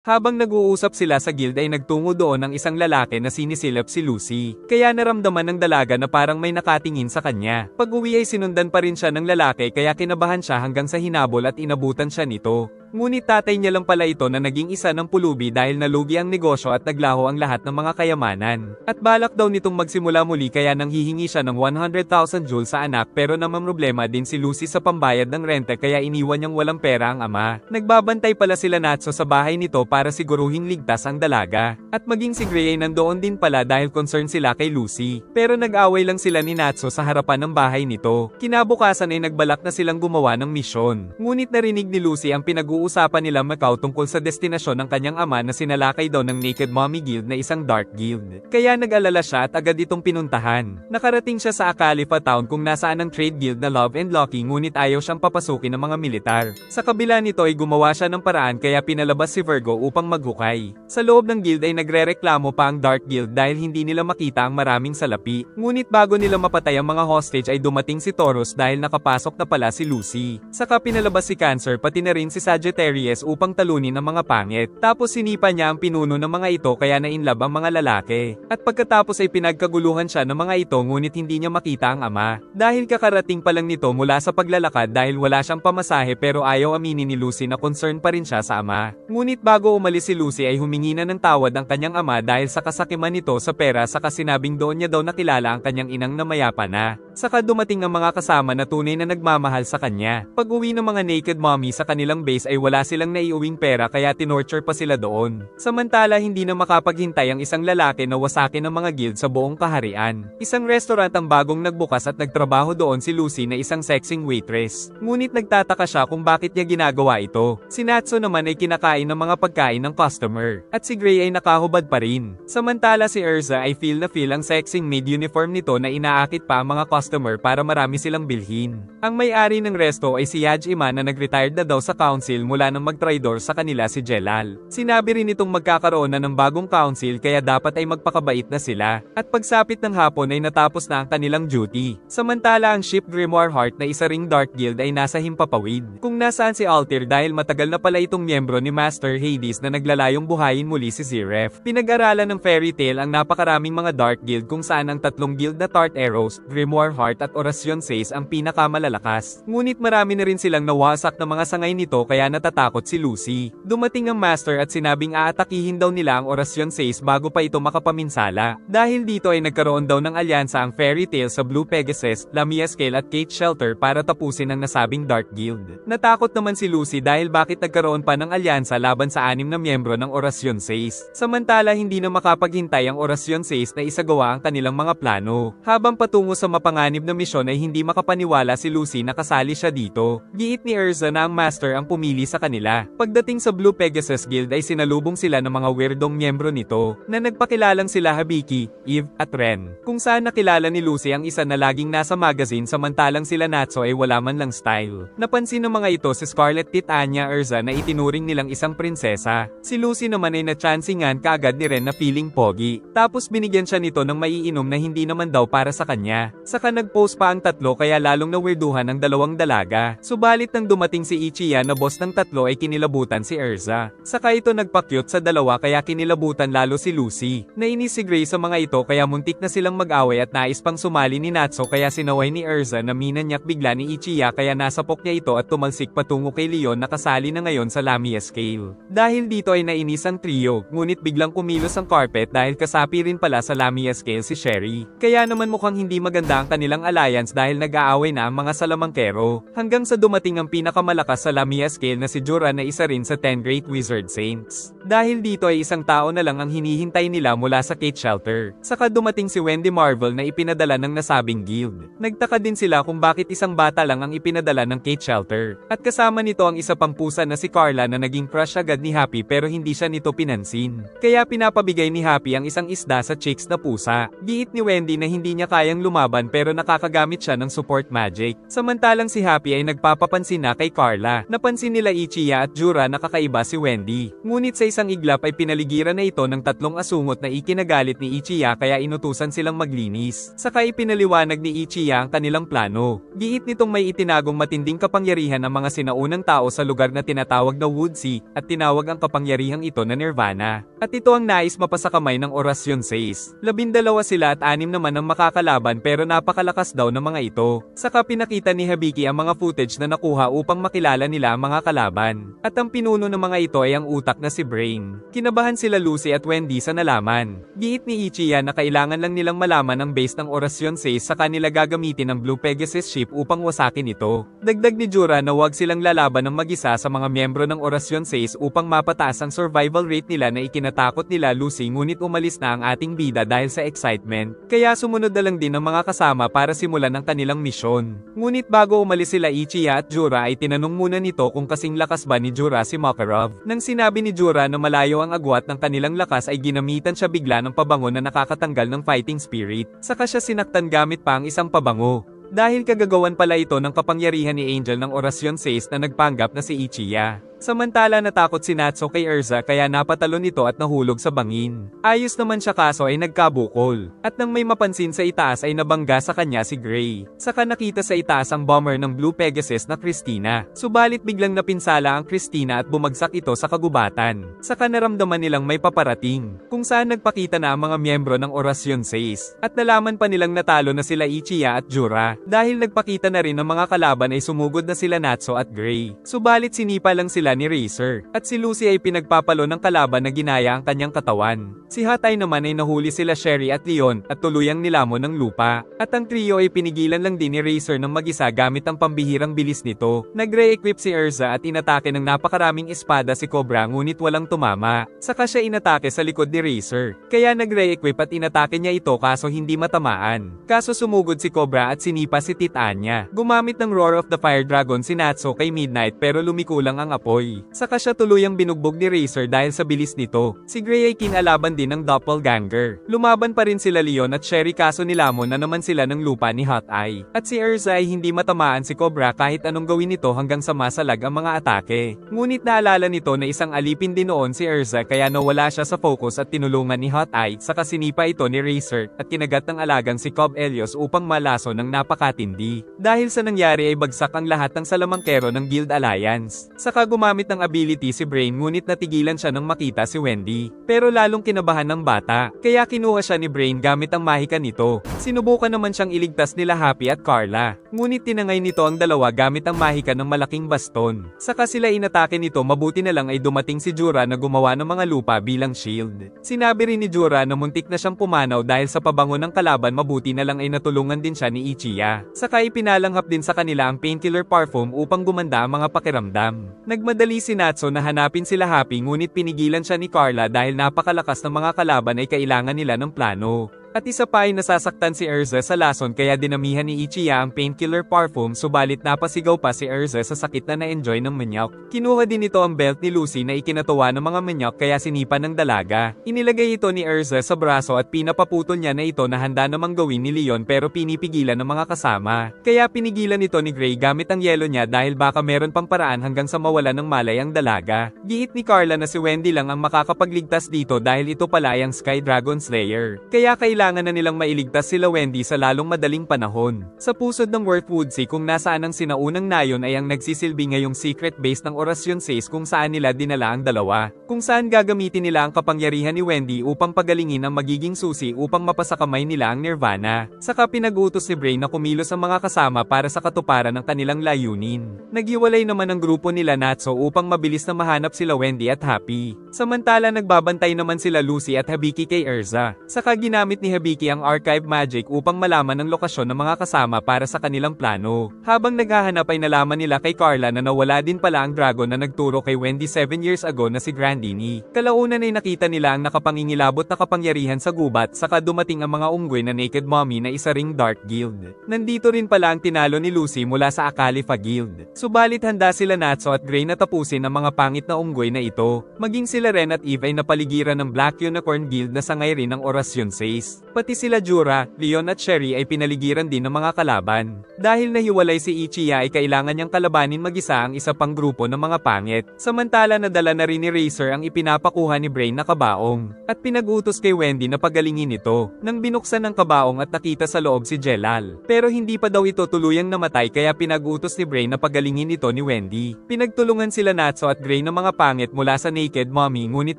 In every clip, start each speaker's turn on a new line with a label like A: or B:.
A: Habang nag-uusap sila sa guild ay nagtungo doon ang isang lalaki na sinisilip si Lucy. Kaya naramdaman ng dalaga na parang may nakatingin sa kanya. Pag-uwi ay sinundan pa rin siya ng lalaki kaya kinabahan siya hanggang sa hinabol at inabutan siya nito. Ngunit tatay niya lang pala ito na naging isa ng pulubi dahil nalugi ang negosyo at naglaho ang lahat ng mga kayamanan. At balak daw nitong magsimula muli kaya nang hihingi siya ng 100,000 jewels sa anak pero namamroblema din si Lucy sa pambayad ng rente kaya iniwan niyang walang pera ang ama. Nagbabantay pala sila Natsu sa bahay nito para siguruhing ligtas ang dalaga. At maging si Gray ay nandoon din pala dahil concerned sila kay Lucy. Pero nag-away lang sila ni Natsu sa harapan ng bahay nito. Kinabukasan ay nagbalak na silang gumawa ng misyon. Ngunit narinig ni Lucy ang pinag-uusapan nila Macau tungkol sa destinasyon ng kanyang ama na sinalakay daw ng Naked Mommy Guild na isang dark guild. Kaya nag-alala siya at agad itong pinuntahan. Nakarating siya sa Akalifa Town kung nasaan ang trade guild na Love and Lucky ngunit ayaw siyang papasukin ng mga militar. Sa kabila nito ay gumawa siya ng paraan kaya pinalabas si Virgo upang maghukay. Sa loob ng guild ay nagrereklamo pa ang Dark Guild dahil hindi nila makita ang maraming salapi. Ngunit bago nila mapatay ang mga hostage ay dumating si Taurus dahil nakapasok na pala si Lucy. Saka pinalabas si Cancer pati na rin si Sagittarius upang talunin ang mga pangit. Tapos sinipa niya ang pinuno ng mga ito kaya nainlove ang mga lalaki. At pagkatapos ay pinagkaguluhan siya ng mga ito ngunit hindi niya makita ang ama. Dahil kakarating pa lang nito mula sa paglalakad dahil wala siyang pamasahe pero ayaw aminin ni Lucy na concern pa rin siya sa ama. Ngunit bago umalis si Lucy ay humingi na ng tawad ang kanyang ama dahil sa kasakiman nito sa pera saka sinabing doon niya daw nakilala ang kanyang inang na mayapa na. Saka dumating ang mga kasama na tunay na nagmamahal sa kanya. Pag-uwi ng mga Naked Mommy sa kanilang base ay wala silang naiuwing pera kaya tinorture pa sila doon. Samantala hindi na makapaghintay ang isang lalaki na wasakin ng mga guild sa buong kaharian. Isang restaurant ang bagong nagbukas at nagtrabaho doon si Lucy na isang sexing waitress. Ngunit nagtataka siya kung bakit niya ginagawa ito. Si Natsu naman ay kinakain ng mga pagkain ng customer. At si Gray ay nakahubad pa rin. Samantala si Erza ay feel ang sexing maid uniform nito na inaakit pa ang mga customer para marami silang bilhin. Ang may-ari ng resto ay si Yajima na nag-retired na daw sa council mula nang mag-traidor sa kanila si Jelal. Sinabi rin itong magkakaroon na ng bagong council kaya dapat ay magpakabait na sila. At pagsapit ng hapon ay natapos na ang kanilang duty. Samantala ang ship Grimoire Heart na isa ring dark guild ay nasa himpapawid. Kung nasaan si Altair dahil matagal na pala itong miyembro ni Master Hades na naglalayong buhayin muli si Zeref. Pinag-aralan ng fairy tale ang napakaraming mga dark guild kung saan ang tatlong guild na Tart Arrows, Grimoire Heart at Orasyon 6 ang pinakamalalakas. Ngunit marami na rin silang nawasak na mga sangay nito kaya natatakot si Lucy. Dumating ang Master at sinabing aatakihin daw nila ang Orasyon 6 bago pa ito makapaminsala. Dahil dito ay nagkaroon daw ng alyansa ang fairy tale sa Blue Pegasus, Lamia Scale at Kate Shelter para tapusin ang nasabing dark guild. Natakot naman si Lucy dahil bakit nagkaroon pa ng alyansa laban sa 6 na miyembro ng Orasyon 6. Samantala hindi na makapaghintay ang Orasyon 6 na isagawa ang kanilang mga plano. Habang patungo sa mapanganib na misyon ay hindi makapaniwala si Lucy na kasali siya dito. Giit ni Erza na ang Master ang pumili sa kanila. Pagdating sa Blue Pegasus Guild ay sinalubong sila ng mga weirdong miyembro nito na nagpakilalang sila Habiki, Eve at Ren. Kung saan nakilala ni Lucy ang isa na laging nasa magazine samantalang sila Natsu ay wala man lang style. Napansin ng mga ito si Scarlet Titania Erza na itinuring nilang isang prinsesa. Si Lucy naman ay natsansingan kaagad ni Ren na feeling pogi. Tapos binigyan siya nito ng maiinom na hindi naman daw para sa kanya. Saka nag-post pa ang tatlo kaya lalong nawirduhan ang dalawang dalaga. Subalit nang dumating si Ichiya na boss ng tatlo ay kinilabutan si Erza. Saka ito nagpakyut sa dalawa kaya kinilabutan lalo si Lucy. Nainis si Gray sa mga ito kaya muntik na silang mag-away at nais pang sumali ni Natsu kaya sinaway ni Erza na minanyak bigla ni Ichiya kaya nasapok niya ito at tumalsik patungo kay Leon na kasali na ngayon sa Lamia Scale. Dahil dito ay nainis ang trio, ngunit biglang kumilos ang carpet dahil kasapi rin pala sa Lamia Scale si Sherry. Kaya naman mukhang hindi maganda ang kanilang alliance dahil nag-aaway na ang mga salamangkero. Hanggang sa dumating ang pinakamalakas sa Lamia Scale na si Jura na isa rin sa 10 Great Wizard Saints. Dahil dito ay isang tao na lang ang hinihintay nila mula sa Kate Shelter. Saka dumating si Wendy Marvel na ipinadala ng nasabing guild. Nagtaka din sila kung bakit isang bata lang ang ipinadala ng Kate Shelter. At kasama nito ang isa pang pusa na si Carla na naging crush agad ni Happy pero hindi siya nito pinansin. Kaya pinapabigay ni Happy ang isang isda sa chicks na pusa. Giit ni Wendy na hindi niya kayang lumaban pero pero nakakagamit siya ng support magic. Samantalang si Happy ay nagpapapansin na kay Carla. Napansin nila Ichiya at Jura na kakaiba si Wendy. Ngunit sa isang iglap ay pinaligiran na ito ng tatlong asungot na ikinagalit ni Ichiya kaya inutusan silang maglinis. Saka ipinaliwanag ni Ichiya ang kanilang plano. Giit nitong may itinagong matinding kapangyarihan ang mga sinaunang tao sa lugar na tinatawag na Woodsea at tinawag ang kapangyarihang ito na Nirvana. At ito ang nais mapasakamay ng Orasyon 6. 12 sila at 6 naman ang makakalaban pero napakalakas daw ng mga ito. Saka pinakita ni Hibiki ang mga footage na nakuha upang makilala nila ang mga kalaban. At ang pinuno ng mga ito ay ang utak na si Brain. Kinabahan sila Lucy at Wendy sa nalaman. Giit ni Ichiya na kailangan lang nilang malaman ang base ng Orasyon 6 sa kanila gagamitin ang Blue Pegasus ship upang wasakin ito. Dagdag ni Jura na huwag silang lalaban ng mag-isa sa mga miyembro ng Orasyon 6 upang mapataas ang survival rate nila na ikinatakot nila Lucy ngunit umalis na ang ating bida dahil sa excitement. Kaya sumunod na lang din ang mga kasama para simulan ang kanilang misyon. Ngunit bago umalis sila Ichiya at Jura ay tinanong muna nito kung kasing lakas ba ni Jura si Makarov. Nang sinabi ni Jura na malayo ang agwat ng kanilang lakas ay ginamitan siya bigla ng pabango na nakakatanggal ng fighting spirit. Saka siya sinaktan gamit pa ang isang pabango. Dahil kagagawan pala ito ng kapangyarihan ni Angel ng Orasyon 6 na nagpanggap na si Ichiya. Samantala natakot si Natsu kay Erza kaya napatalon ito at nahulog sa bangin. Ayos naman siya kaso ay nagkabukol. At nang may mapansin sa itaas ay nabangga sa kanya si Gray. Saka nakita sa itaas ang bomber ng Blue Pegasus na Christina. Subalit biglang napinsala ang Christina at bumagsak ito sa kagubatan. Saka naramdaman nilang may paparating. Kung saan nagpakita na ang mga miyembro ng Orasyon 6. At nalaman pa nilang natalo na sila Ichiya at Jura. Dahil nagpakita na rin ng mga kalaban ay sumugod na sila Natsu at Gray. Subalit sinipa lang sila ni Racer. At si Lucy ay pinagpapalo ng kalaban na ginaya ang kanyang katawan. Si Hatay naman ay nahuli sila Sherry at Leon at tuluyang nilamon ng lupa. At ang trio ay pinigilan lang din ni Racer ng mag-isa gamit ang pambihirang bilis nito. Nagre-equip si Erza at inatake ng napakaraming espada si Cobra ngunit walang tumama. Saka siya inatake sa likod ni Racer. Kaya nagre-equip at inatake niya ito kaso hindi matamaan. Kaso sumugod si Cobra at sinipa si Titania. Gumamit ng Roar of the Fire Dragon si Natsu kay Midnight pero lumiko lang ang apoy. Saka siya tuluyang binugbog ni Racer dahil sa bilis nito. Si Gray ay kinalaban din ng doppelganger. Lumaban pa rin sila Leon at Sherry kaso nilamon na naman sila ng lupa ni Hot Eye. At si Erza ay hindi matamaan si Cobra kahit anong gawin nito hanggang sa masalag ang mga atake. Ngunit naalala nito na isang alipin din noon si Erza kaya nawala siya sa focus at tinulungan ni Hot Eye saka sinipa ito ni Racer at kinagat ng alagang si Cobb Elios upang malaso ng napakatindi. Dahil sa nangyari ay bagsak ang lahat ng salamangkero ng Guild Alliance. Saka gumamit ng ability si Brain ngunit natigilan siya nang makita si Wendy. Pero lalong kinabahan ng bata, kaya kinuha siya ni Brain gamit ang mahika nito. Sinubukan naman siyang iligtas nila Happy at Carla. Ngunit tinangay nito ang dalawa gamit ang mahika ng malaking baston. Saka sila inatake nito mabuti na lang ay dumating si Jura na gumawa ng mga lupa bilang shield. Sinabi rin ni Jura na muntik na siyang pumanaw dahil sa pabango ng kalaban mabuti na lang ay natulungan din siya ni Ichiya. Saka ipinalanghap din sa kanila ang painkiller parfum upang gumanda ang mga pakiramdam. Nagmadali si Natsu na hanapin sila Happy ngunit pinigilan siya ni Carla dahil napakalakas ng mga kalaban ay kailangan nila ng plano. At isa pa ay nasasaktan si Erza sa lason kaya dinamihan ni Ichiya ang painkiller parfum subalit napasigaw pa si Erza sa sakit na na-enjoy ng manyak. Kinuha din ito ang belt ni Lucy na ikinatuwa ng mga manyak kaya sinipa ng dalaga. Inilagay ito ni Erza sa braso at pinapaputol niya na ito na handa namang gawin ni Leon pero pinipigilan ng mga kasama. Kaya pinigilan ito ni Gray gamit ang yelo niya dahil baka meron pang paraan hanggang sa mawala ng malay ang dalaga. Giit ni Carla na si Wendy lang ang makakapagligtas dito dahil ito pala ay ang Sky Dragon Slayer. Kaya kailangan na nilang mailigtas sila Wendy sa lalong madaling panahon. Sa pusod ng Worth Woodsea kung nasaan ang sinaunang nayon ay ang nagsisilbi ngayong secret base ng Orasyon 6 kung saan nila dinala ang dalawa. Kung saan gagamitin nila ang kapangyarihan ni Wendy upang pagalingin ang magiging susi upang mapasakamay nila ang Nirvana. Saka pinag-utos si Brain na kumilos ang mga kasama para sa katuparan ng kanilang layunin. Naghiwalay naman ang grupo nila Natsu upang mabilis na mahanap sila Wendy at Happy. Samantala nagbabantay naman sila Lucy at Hibiki kay Erza. Saka ginamit ni Hibiki ang archive magic upang malaman ang lokasyon ng mga kasama para sa kanilang plano. Habang naghahanap ay nalaman nila kay Carla na nawala din pala ang dragon na nagturo kay Wendy 7 years ago na si Grandini. Kalaunan ay nakita nila ang nakapangingilabot na kapangyarihan sa gubat saka dumating ang mga unggoy na Naked Mommy na isa ring Dark Guild. Nandito rin pala ang tinalo ni Lucy mula sa Akalifa Guild. Subalit handa sila Natsu at Gray na tapusin ang mga pangit na unggoy na ito. Maging sila Ren at Eve ay napaligiran ng Black Unicorn Guild na sangay rin ng Orasyon 6. Pati sila Jura, Leon at Sherry ay pinaligiran din ng mga kalaban. Dahil nahiwalay si Ichiya ay kailangan niyang kalabanin mag-isa ang isa pang grupo ng mga pangit. Samantala nadala na rin ni Razor ang ipinapakuha ni Brain na kabaong. At pinag-utos kay Wendy na pagalingin ito. Nang binuksan ng kabaong at nakita sa loob si Jelal. Pero hindi pa daw ito tuluyang namatay kaya pinag-utos ni Brain na pagalingin ito ni Wendy. Pinagtulungan sila Natsu at Gray ng mga pangit mula sa Naked Mommy ngunit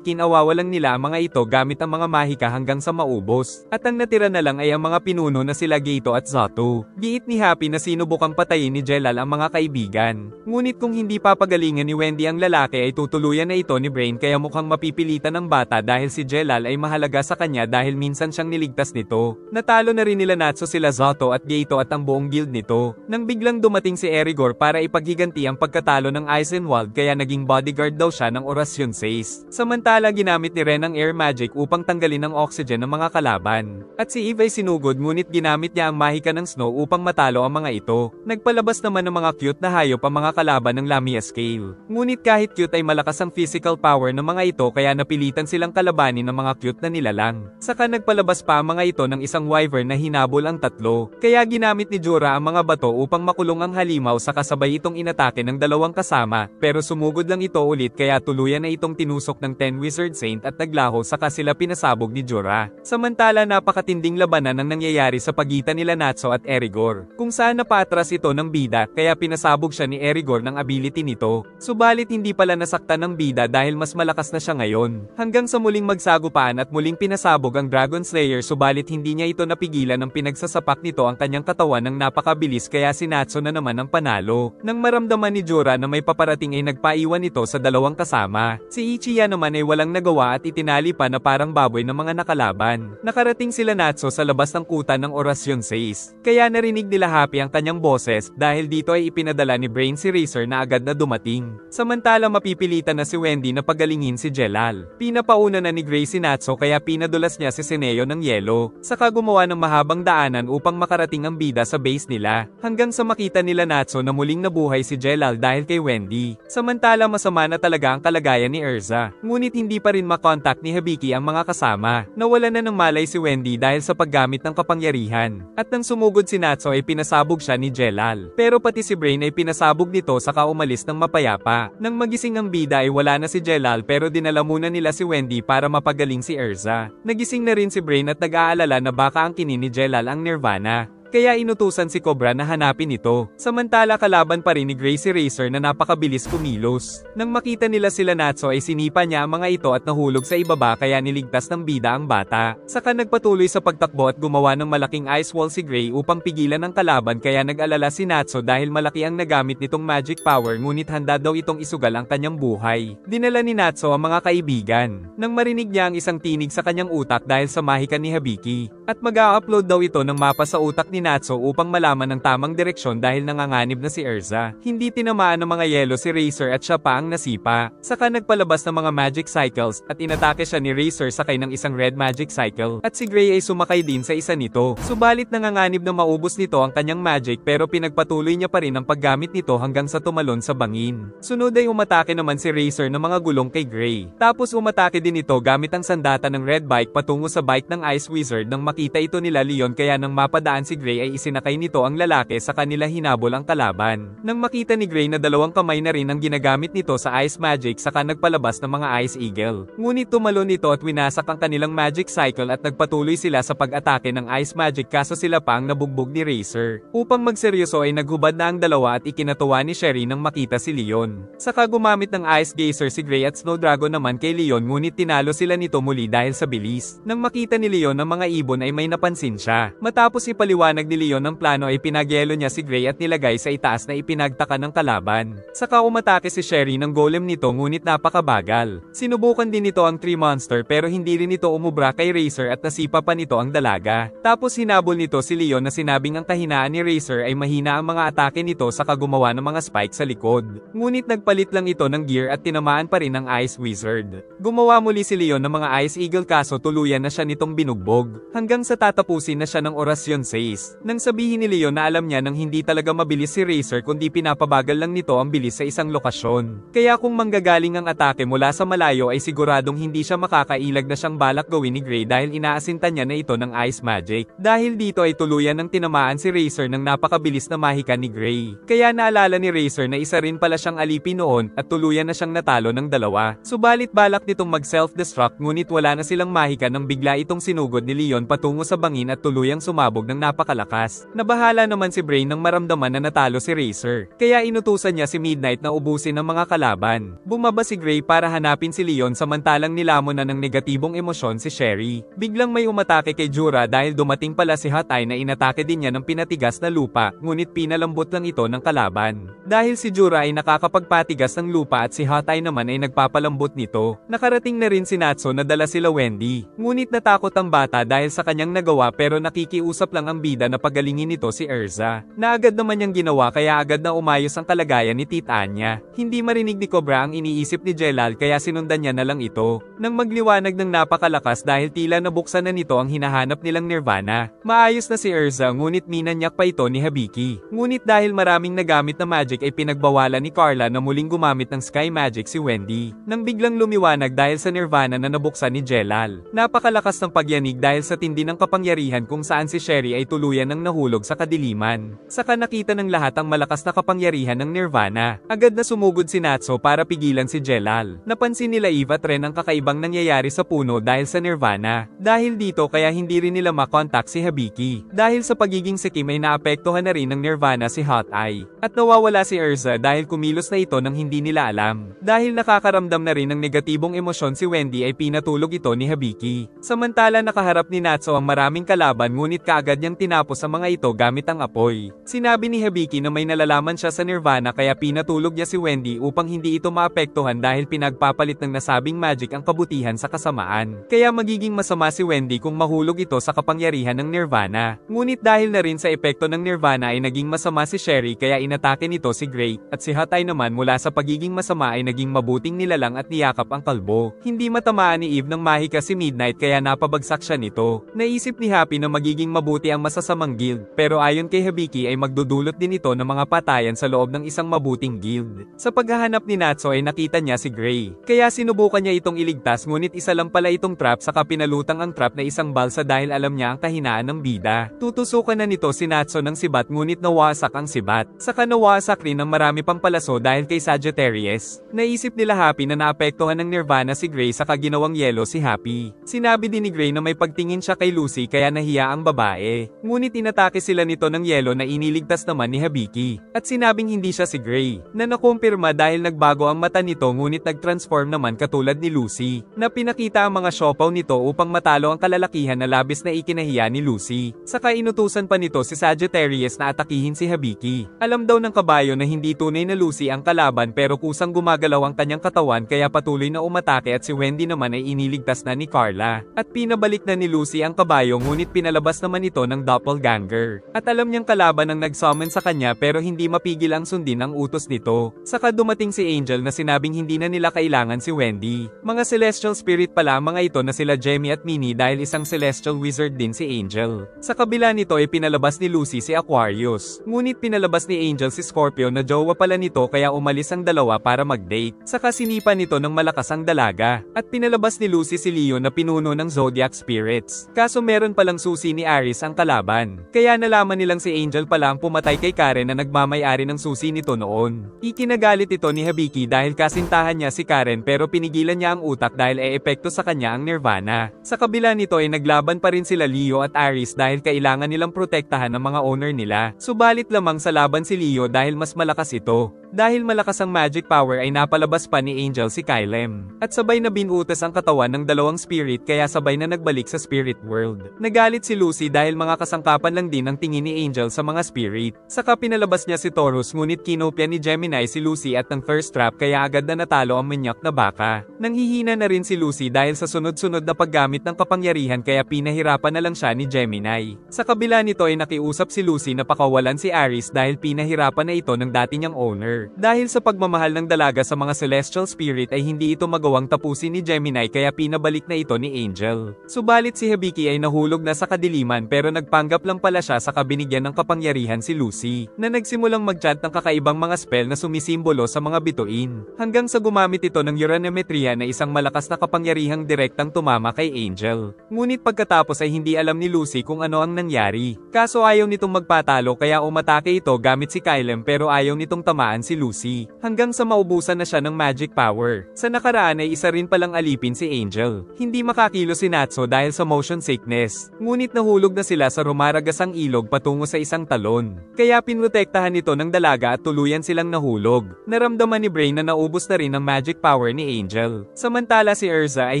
A: kinawawalan nila ang mga ito gamit ang mga mahika hanggang sa maubos. At ang natira na lang ay ang mga pinuno na sila Geto at Zato. Giit ni Happy na sinubukang patayin ni Jelal ang mga kaibigan. Ngunit kung hindi papagalingan ni Wendy ang lalaki ay tutuluyan na ito ni Brain kaya mukhang mapipilitan ng bata dahil si Jelal ay mahalaga sa kanya dahil minsan siyang niligtas nito. Natalo na rin nila Natsu sila Zato at Geto at ang buong guild nito. Nang biglang dumating si Erigor para ipaghiganti ang pagkatalo ng Eisenwald kaya naging bodyguard daw siya ng Orasyon 6. Samantala ginamit ni Ren ang air magic upang tanggalin ang oxygen ng mga kalaban. At si Eve ay sinugod ngunit ginamit niya ang mahika ng snow upang matalo ang mga ito. Nagpalabas naman ng mga cute na hayop ang mga kalaban ng Lamia scale. Ngunit kahit cute ay malakas ang physical power ng mga ito kaya napilitan silang kalabanin ng mga cute na nilalang. Saka nagpalabas pa ang mga ito ng isang wyvern na hinabol ang tatlo. Kaya ginamit ni Jura ang mga bato upang makulong ang halimaw sa kasabay itong inatake ng dalawang kasama pero sumugod lang ito ulit kaya tuluyan na itong tinusok ng 10 Wizard Saint at naglaho saka sila pinasabog ni Jura. Samantala napakatinding labanan ang nangyayari sa pagitan nila Natsu at Erigor. Kung saan napatras ito ng bida kaya pinasabog siya ni Erigor ng ability nito. Subalit hindi pala nasaktan ng bida dahil mas malakas na siya ngayon. Hanggang sa muling magsagupaan at muling pinasabog ang Dragon Slayer subalit hindi niya ito napigilan ng pinagsasapak nito ang kanyang katawan ng napakabilis kaya si Natsu na naman ang panalo. Nang maramdaman ni Jura na may paparating ay nagpaiwan ito sa dalawang kasama. Si Ichiya naman ay walang nagawa at itinali pa na parang baboy ng mga nakalaban. Nakarating sila Natsu sa labas ng kuta ng Orasyon 6. Kaya narinig nila Happy ang kanyang boses dahil dito ay ipinadala ni Brain si Razor na agad na dumating. Samantala mapipilitan na si Wendy na pagalingin si Jelal. Pinapauna na ni Gray si Natsu kaya pinadulas niya si Seneo ng yelo. Saka gumawa ng mahabang daanan upang makarating ang bida sa base nila. Hanggang sa makita nila Natsu na muling nabuhay si Jelal dahil kay Wendy. Samantala masama na talaga ang kalagayan ni Erza. Ngunit hindi pa rin makontak ni Hibiki ang mga kasama. Nawala na ng malay si Wendy dahil sa paggamit ng kapangyarihan. At nang sumugod si Natsu ay pinasabog siya ni Jelal. Pero pati si Brain ay pinasabog nito saka umalis ng mapayapa. Nang magising ang bida ay wala na si Jelal pero dinala muna nila si Wendy para mapagaling si Erza. Nagising na rin si Brain at nag-aalala na baka ang kinin ni Jelal ang Nirvana. Kaya inutusan si Cobra na hanapin ito. Samantala kalaban pa rin ni Gracie Racer na napakabilis kumilos. Nang makita nila sila Natsu ay sinipa niya ang mga ito at nahulog sa ibaba kaya niligtas ng bida ang bata. Saka nagpatuloy sa pagtakbo at gumawa ng malaking ice wall si Gray upang pigilan ang kalaban kaya nag-alala si Natsu dahil malaki ang nagamit nitong magic power ngunit handa daw itong isugal ang kanyang buhay. Dinala ni Natsu ang mga kaibigan. Nang marinig niya ang isang tinig sa kanyang utak dahil sa mahika ni Hibiki. At mag-a-upload daw ito ng mapa sa utak ni Natsu upang malaman ang tamang direksyon dahil nanganganib na si Erza. Hindi tinamaan ng mga yelo si Razor at siya pa ang nasipa. Saka nagpalabas ng mga magic cycles at inatake siya ni Razor sakay ng isang red magic cycle. At si Gray ay sumakay din sa isa nito. Subalit nanganganib na maubos nito ang kanyang magic pero pinagpatuloy niya pa rin ang paggamit nito hanggang sa tumalon sa bangin. Sunod ay umatake naman si Razor ng mga gulong kay Gray. Tapos umatake din ito gamit ang sandata ng red bike patungo sa bike ng Ice Wizard nang makita ito nila Leon kaya nang mapadaan si Gray ay isinakay nito ang lalaki sa kanila hinabol ang kalaban. Nang makita ni Gray na dalawang kamay na rin ang ginagamit nito sa ice magic saka nagpalabas ng mga ice eagle. Ngunit tumalon ito at winasak ang kanilang magic cycle at nagpatuloy sila sa pag-atake ng ice magic kaso sila pa ang nabugbog ni Razor. Upang magseryoso ay naghubad na ang dalawa at ikinatuwa ni Sherry nang makita si Leon. Saka gumamit ng ice geyser si Gray at Snow Dragon naman kay Leon ngunit tinalo sila nito muli dahil sa bilis. Nang makita ni Leon ang mga ibon ay may napansin siya. Matapos ipaliwanag ni Leon ang plano ay pinagyelo niya si Gray at nilagay sa itaas na ipinagtaka ng kalaban. Saka umatake si Sherry ng golem nito ngunit napakabagal. Sinubukan din nito ang Tree Monster pero hindi rin ito umubra kay Razor at nasipa pa nito ang dalaga. Tapos hinabol nito si Leon na sinabing ang kahinaan ni Razor ay mahina ang mga atake nito saka gumawa ng mga spike sa likod. Ngunit nagpalit lang ito ng gear at tinamaan pa rin ng Ice Wizard. Gumawa muli si Leon ng mga Ice Eagle kaso tuluyan na siya nitong binugbog. Hanggang Hanggang sa tatapusin na siya ng orasyon 6. Nang sabihin ni Leon na alam niya nang hindi talaga mabilis si Racer kundi pinapabagal lang nito ang bilis sa isang lokasyon. Kaya kung manggagaling ang atake mula sa malayo ay siguradong hindi siya makakailag na siyang balak gawin ni Gray dahil inaasinta niya na ito ng Ice Magic. Dahil dito ay tuluyan ng tinamaan si Racer ng napakabilis na mahika ni Gray. Kaya naalala ni Racer na isa rin pala siyang alipin noon at tuluyan na siyang natalo ng dalawa. Subalit balak nitong mag-self-destruct ngunit wala na silang mahika nang bigla itong sinugod ni Leon patungo sa bangin at tuluyang sumabog ng napakalakas. Nabahala naman si Brain nang maramdaman na natalo si Racer. Kaya inutusan niya si Midnight na ubusin ang mga kalaban. Bumaba si Gray para hanapin si Leon samantalang nilamon na ng negatibong emosyon si Sherry. Biglang may umatake kay Jura dahil dumating pala si Hoteye na inatake din niya ng pinatigas na lupa, ngunit pinalambot lang ito ng kalaban. Dahil si Jura ay nakakapagpatigas ng lupa at si Hoteye naman ay nagpapalambot nito. Nakarating na rin si Natsu na dala sila Wendy. Ngunit natakot ang bata dahil sa kanyang nagawa pero nakikiusap lang ang bida na pagalingin nito si Erza. Na agad naman niyang ginawa kaya agad na umayos ang kalagayan ni Tita Anya. Hindi marinig ni Cobra ang iniisip ni Jelal kaya sinundan niya na lang ito. Nang magliwanag ng napakalakas dahil tila nabuksan na nito ang hinahanap nilang Nirvana. Maayos na si Erza ngunit minanyak pa ito ni Habiki. Ngunit dahil maraming nagamit na magic ay pinagbawalan ni Carla na muling gumamit ng Sky Magic si Wendy. Nang biglang lumiwanag dahil sa Nirvana na nabuksan ni Jelal. Napakalakas ng pagyanig dahil sa tindi ng kapangyarihan kung saan si Sherry ay tuluyan ng nahulog sa kadiliman. Saka nakita ng lahat ang malakas na kapangyarihan ng Nirvana. Agad na sumugod si Natsu para pigilan si Jelal. Napansin nila Eve at Ren ang kakaibang nangyayari sa puno dahil sa Nirvana. Dahil dito kaya hindi rin nila makontak si Habiki. Dahil sa pagiging sikim ay naapektuhan na rin ng Nirvana si Hoteye. At nawawala si Erza dahil kumilos na ito nang hindi nila alam. Dahil nakakaramdam na rin ng negatibong emosyon si Wendy ay pinatulog ito ni Habiki. Samantala nakaharap ni Natsu ang maraming kalaban ngunit kaagad niyang tinapos ang mga ito gamit ang apoy. Sinabi ni Habiki na may nalalaman siya sa Nirvana kaya pinatulog niya si Wendy upang hindi ito maapektuhan dahil pinagpapalit ng nasabing magic ang kabutihan sa kasamaan. Kaya magiging masama si Wendy kung mahulog ito sa kapangyarihan ng Nirvana. Ngunit dahil na rin sa epekto ng Nirvana ay naging masama si Sherry kaya inatake nito si Gray at si Hoteye naman mula sa pagiging masama ay naging mabuting nilalang at niyakap ang kalbo. Hindi matamaan ni Eve ng mahika si Midnight kaya napabagsak siya nito. Naisip ni Happy na magiging mabuti ang masasamang guild pero ayon kay Habiki ay magdudulot din ito ng mga patayan sa loob ng isang mabuting guild. Sa paghahanap ni Natsu ay nakita niya si Gray. Kaya sinubukan niya itong iligtas ngunit isa lang pala itong trap saka pinalutang ang trap na isang balsa dahil alam niya ang kahinaan ng bida. Tutusukan na nito si Natsu ng sibat ngunit nawasak ang sibat. Saka nawasak rin ng marami pang palaso dahil kay Sagittarius. Naisip nila Happy na naapektuhan ng Nirvana si Gray saka ginawang yelo si Happy. Sinabi din ni Gray na may pagtingin siya kay Lucy kaya nahiya ang babae. Ngunit inatake sila nito ng yelo na iniligtas naman ni Habiki. At sinabing hindi siya si Gray. Na nakumpirma dahil nagbago ang mata nito ngunit nag-transform naman katulad ni Lucy. Na pinakita ang mga siopaw nito upang matalo ang kalalakihan na labis na ikinahiya ni Lucy. Saka inutusan pa nito si Sagittarius na atakihin si Habiki. Alam daw ng kabayo na hindi tunay na Lucy ang kalaban pero kusang gumagalaw ang kanyang katawan kaya patuloy na umatake at si Wendy naman ay iniligtas na ni Carla. At pinabalik na ni Lucy ang kabayo ngunit pinalabas naman ito ng doppelganger. At alam niyang kalaban ang nag-summon sa kanya pero hindi mapigil ang sundin ang utos nito. Saka dumating si Angel na sinabing hindi na nila kailangan si Wendy. Mga celestial spirit pala ang mga ito na sila Jemmy at Minnie dahil isang celestial wizard din si Angel. Sa kabila nito ay pinalabas ni Lucy si Aquarius. Ngunit pinalabas ni Angel si Scorpio na jowa pala nito kaya umalis ang dalawa para mag-date. Saka sinipa nito ng malakas ang dalaga. At pinalabas ni Lucy si Leo na pinuno ng zodiac spirits. Kaso meron palang susi ni Aris ang kalaban. Kaya nalaman nilang si Angel pala ang pumatay kay Karen na nagmamayari ng susi nito noon. Ikinagalit ito ni Habiki dahil kasintahan niya si Karen pero pinigilan niya ang utak dahil epekto sa kanya ang Nirvana. Sa kabila nito ay naglaban pa rin sila Leo at Aris dahil kailangan nilang protektahan ang mga owner nila. Subalit lamang sa laban si Leo dahil mas malakas ito. Dahil malakas ang magic power ay napalabas pa ni Angel si Kylem. At sabay na binutas ang katawan ng dalawang spirit kaya sabay na nagbalik sa spirit world. Nagalit si Lucy dahil mga kasangkapan lang din ang tingin ni Angel sa mga spirit. Saka pinalabas niya si Taurus ngunit kinopya ni Gemini si Lucy at ng first trap kaya agad na natalo ang manyak na baka. Nanghihina na rin si Lucy dahil sa sunod-sunod na paggamit ng kapangyarihan kaya pinahirapan na lang siya ni Gemini. Sa kabila nito ay nakiusap si Lucy na pakawalan si Aris dahil pinahirapan na ito ng dati niyang owner. power. Dahil sa pagmamahal ng dalaga sa mga celestial spirit ay hindi ito magawang tapusin ni Gemini kaya pinabalik na ito ni Angel. Subalit si Hibiki ay nahulog na sa kadiliman pero nagpanggap lang pala siya sa kabinigyan ng kapangyarihan si Lucy, na nagsimulang mag-chant ng kakaibang mga spell na sumisimbolo sa mga bituin, hanggang sa gumamit ito ng uranimetria na isang malakas na kapangyarihang direktang tumama kay Angel. Ngunit pagkatapos ay hindi alam ni Lucy kung ano ang nangyari. Kaso ayaw nitong magpatalo kaya umatake ito gamit si Kylem pero ayaw nitong tamaan si Lucy, hanggang sa maubusan na siya ng magic power. Sa nakaraan ay isa rin palang alipin si Angel. Hindi makakilo si Natsu dahil sa motion sickness. Ngunit nahulog na sila sa rumaragasang ilog patungo sa isang talon. Kaya pinrotektahan ito ng dalaga at tuluyan silang nahulog. Naramdaman ni Brain na naubos na rin ang magic power ni Angel. Samantala si Erza ay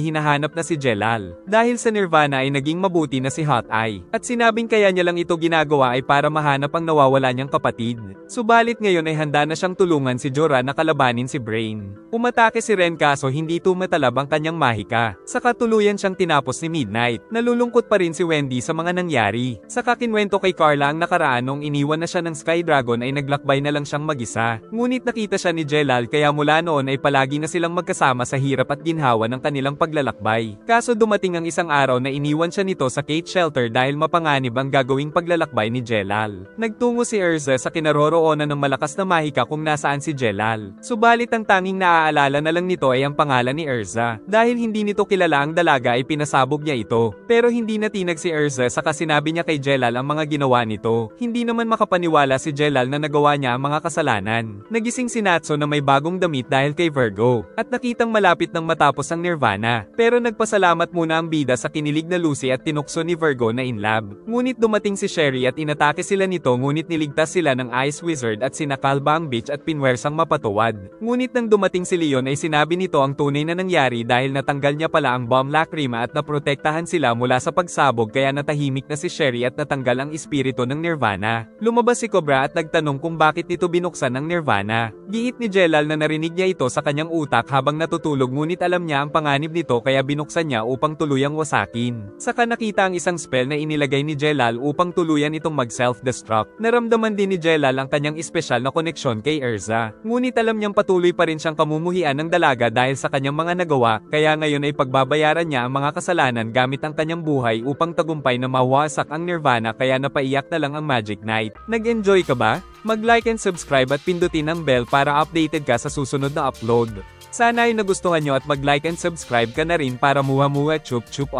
A: hinahanap na si Jelal. Dahil sa Nirvana ay naging mabuti na si Hot Eye. At sinabing kaya niya lang ito ginagawa ay para mahanap ang nawawala niyang kapatid. Subalit ngayon ay handa na siyang tulungan si Jorah na kalabanin si Brain. Umatake si Ren kaso hindi tumatalab ang kanyang mahika. Saka tuluyan siyang tinapos ni Midnight. Nalulungkot pa rin si Wendy sa mga nangyari. Saka kinwento kay Carla ang nakaraan nung iniwan na siya ng Sky Dragon ay naglakbay na lang siyang mag-isa. Ngunit nakita siya ni Jelal kaya mula noon ay palagi na silang magkasama sa hirap at ginhawa ng kanilang paglalakbay. Kaso dumating ang isang araw na iniwan siya nito sa Kate Shelter dahil mapanganib ang gagawing paglalakbay ni Jelal. Nagtungo si Erza sa kinaroroonan ng malakas na mahika kung nasaan si Jelal. Subalit ang tanging naaalala na lang nito ay ang pangalan ni Erza. Dahil hindi nito kilala ang dalaga ay pinasabog niya ito. Pero hindi natinag si Erza saka sinabi niya kay Jelal ang mga ginawa nito. Hindi naman makapaniwala si Jelal na nagawa niya ang mga kasalanan. Nagising si Natsu na may bagong damit dahil kay Virgo. At nakitang malapit nang matapos ang Nirvana. Pero nagpasalamat muna ang bida sa kinilig na Lucy at tinukso ni Virgo na in love. Ngunit dumating si Sherry at inatake sila nito ngunit niligtas sila ng Ice Wizard at sinakalba ang beach at pinwersang mapatuwad. Ngunit nang dumating si Leon ay sinabi nito ang tunay na nangyari dahil natanggal niya pala ang bomb lacrima at naprotektahan sila mula sa pagsabog kaya natahimik na si Sherry at natanggal ang espiritu ng Nirvana. Lumabas si Cobra at nagtanong kung bakit nito binuksan ang Nirvana. Giit ni Jelal na narinig niya ito sa kanyang utak habang natutulog ngunit alam niya ang panganib nito kaya binuksan niya upang tuluyang wasakin. Saka nakita ang isang spell na inilagay ni Jelal upang tuluyan itong mag-self-destruct. Naramdaman din ni Jelal ang kanyang espesyal na koneksyon kay Erza. Ngunit alam niyang patuloy pa rin siyang kamumuhian ng dalaga dahil sa kanyang mga nagawa, kaya ngayon ay pagbabayaran niya ang mga kasalanan gamit ang kanyang buhay upang tagumpay na mawasak ang Nirvana kaya napaiyak na lang ang Magic Knight. Nag-enjoy ka ba? Mag-like and subscribe at pindutin ang bell para updated ka sa susunod na upload. Sana ay nagustuhan nyo at mag-like and subscribe ka na rin para muha-muha chup-chup.